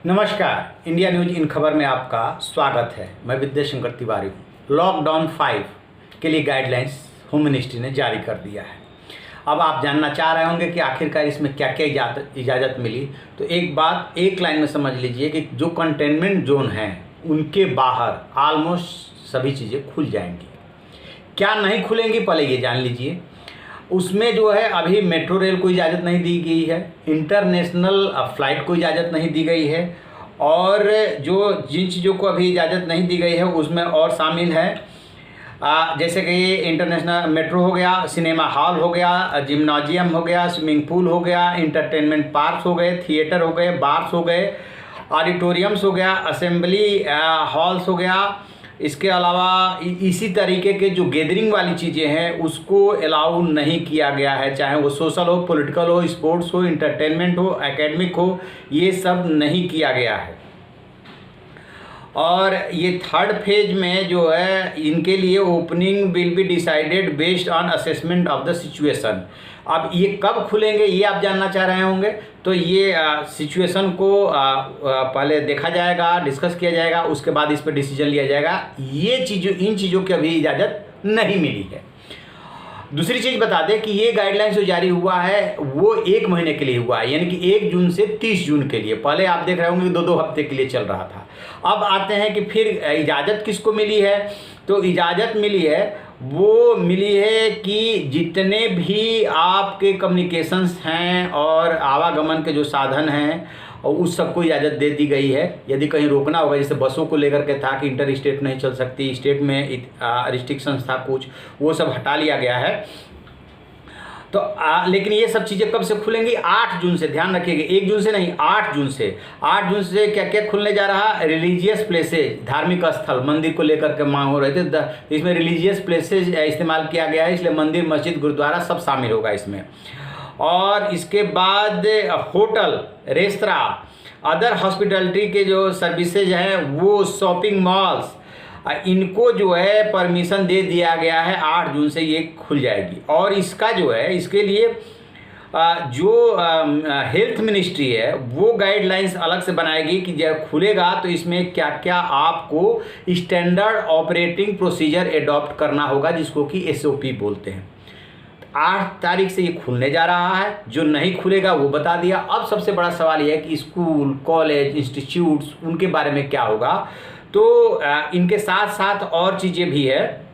नमस्कार, India news in खबर में आपका स्वागत है। मैं विद्या शंकर तिवारी हूँ। लॉकडाउन 5 के लिए गाइडलाइंस होम मिनिस्ट्री ने जारी कर दिया है। अब आप जानना चाह रहे होंगे कि आखिरकार इसमें क्या क्या इजाज़त मिली। तो एक बात एक लाइन में समझ लीजिए कि जो कंटेनमेंट जोन हैं उनके बाहर ऑलमोस्ट सभी चीज़ें खुल जाएंगी। क्या नहीं खुलेंगी पहले ये जान लीजिए। उसमें जो है अभी मेट्रो रेल को इजाज़त नहीं दी गई है, इंटरनेशनल फ़्लाइट को इजाज़त नहीं दी गई है, और जो जिन चीज़ों को अभी इजाज़त नहीं दी गई है उसमें और शामिल है जैसे कि इंटरनेशनल मेट्रो हो गया, सिनेमा हॉल हो गया, जिम्नाजियम हो गया, स्विमिंग पूल हो गया, इंटरटेनमेंट पार्क्स हो गए, थिएटर हो गए, बार्स हो गए, ऑडिटोरियम्स हो गया, असेंबली हॉल्स हो गया। इसके अलावा इसी तरीके के जो गैदरिंग वाली चीज़ें हैं उसको अलाउ नहीं किया गया है, चाहे वो सोशल हो, पॉलिटिकल हो, स्पोर्ट्स हो, इंटरटेनमेंट हो, एकेडमिक हो, ये सब नहीं किया गया है। और ये थर्ड फेज में जो है इनके लिए opening will be decided based on assessment of the situation. अब ये कब खुलेंगे ये आप जानना चाह रहे होंगे, तो ये सिचुएशन को पहले देखा जाएगा, डिस्कस किया जाएगा, उसके बाद इस पर डिसीजन लिया जाएगा। ये इन चीज़ों की अभी इजाज़त नहीं मिली है। दूसरी चीज़ बता दें कि ये गाइडलाइंस जो जारी हुआ है वो 1 महीने के लिए हुआ है, यानी कि 1 जून से 30 जून के लिए। पहले आप देख रहे होंगे कि 2-2 हफ्ते के लिए चल रहा था। अब आते हैं कि फिर इजाज़त किसको मिली है। तो इजाज़त मिली है, वो मिली है कि जितने भी आपके कम्युनिकेशंस हैं और आवागमन के जो साधन हैं और उस सबको इजाज़त दे दी गई है। यदि कहीं रोकना होगा, जैसे बसों को लेकर के था कि इंटर स्टेट नहीं चल सकती, स्टेट में रिस्ट्रिक्शंस था कुछ, वो सब हटा लिया गया है। तो लेकिन ये सब चीज़ें कब से खुलेंगी? 8 जून से। ध्यान रखिएगा, 1 जून से नहीं, 8 जून से। 8 जून से क्या क्या खुलने जा रहा है? रिलीजियस प्लेसेज, धार्मिक स्थल, मंदिर को लेकर के मांग हो रहे थे, तो इसमें रिलीजियस प्लेसेज इस्तेमाल किया गया है, इसलिए मंदिर, मस्जिद, गुरुद्वारा सब शामिल होगा इसमें। और इसके बाद होटल, रेस्तरां, अदर हॉस्पिटलिटी के जो सर्विसेज हैं, वो शॉपिंग मॉल्स, इनको जो है परमिशन दे दिया गया है। 8 जून से ये खुल जाएगी। और इसका जो है, इसके लिए जो हेल्थ मिनिस्ट्री है वो गाइडलाइंस अलग से बनाएगी कि जब खुलेगा तो इसमें क्या क्या आपको स्टैंडर्ड ऑपरेटिंग प्रोसीजर एडॉप्ट करना होगा, जिसको कि SOP बोलते हैं। 8 तारीख से ये खुलने जा रहा है। जो नहीं खुलेगा वो बता दिया। अब सबसे बड़ा सवाल ये है कि स्कूल, कॉलेज, इंस्टीट्यूट्स, उनके बारे में क्या होगा। तो इनके साथ साथ और चीज़ें भी है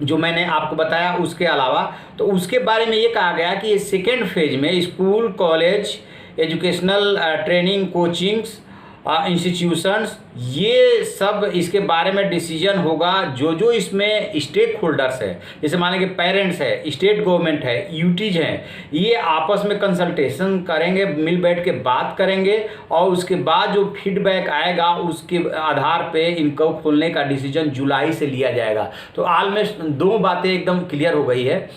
जो मैंने आपको बताया। उसके अलावा तो उसके बारे में ये कहा गया कि ये सेकेंड फेज में school, college, educational training, coachings, institutions, ये सब इसके बारे में डिसीजन होगा। जो इसमें स्टेक होल्डर्स है, जैसे मान लीजिए पेरेंट्स है, स्टेट गवर्नमेंट है, यूटीज हैं, ये आपस में कंसल्टेशन करेंगे, मिल बैठ के बात करेंगे, और उसके बाद जो फीडबैक आएगा उसके आधार पे इनको खोलने का डिसीजन जुलाई से लिया जाएगा। तो ऑलमोस्ट 2 बातें एकदम क्लियर हो गई है।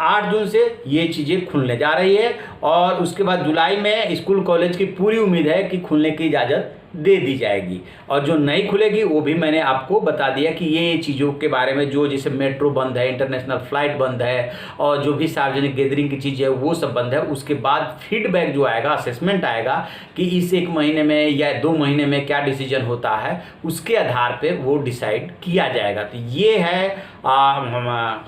8 जून से ये चीज़ें खुलने जा रही है, और उसके बाद जुलाई में स्कूल, कॉलेज की पूरी उम्मीद है कि खुलने की इजाज़त दे दी जाएगी। और जो नहीं खुलेगी वो भी मैंने आपको बता दिया कि ये चीज़ों के बारे में, जो जैसे मेट्रो बंद है, इंटरनेशनल फ़्लाइट बंद है, और जो भी सार्वजनिक गैदरिंग की चीज़ है वो सब बंद है। उसके बाद फीडबैक जो आएगा, असेसमेंट आएगा कि इस 1 महीने में या 2 महीने में क्या डिसीजन होता है, उसके आधार पे वो डिसाइड किया जाएगा। तो ये है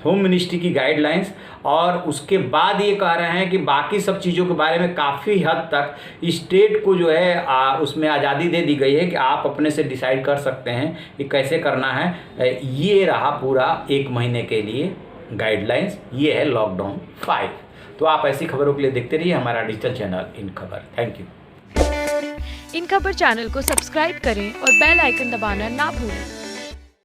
होम मिनिस्ट्री की गाइडलाइंस। और उसके बाद ये कह रहे हैं कि बाकी सब चीज़ों के बारे में काफ़ी हद तक स्टेट को जो है उसमें आज़ादी दे दी गई है कि आप अपने से डिसाइड कर सकते हैं कि कैसे करना है। ये रहा पूरा 1 महीने के लिए गाइडलाइंस। ये है लॉकडाउन 5। तो आप ऐसी खबरों के लिए देखते रहिए हमारा डिजिटल चैनल इन खबर। Thank you. इन खबर चैनल को सब्सक्राइब करें और बेल आइकन दबाना ना भूलें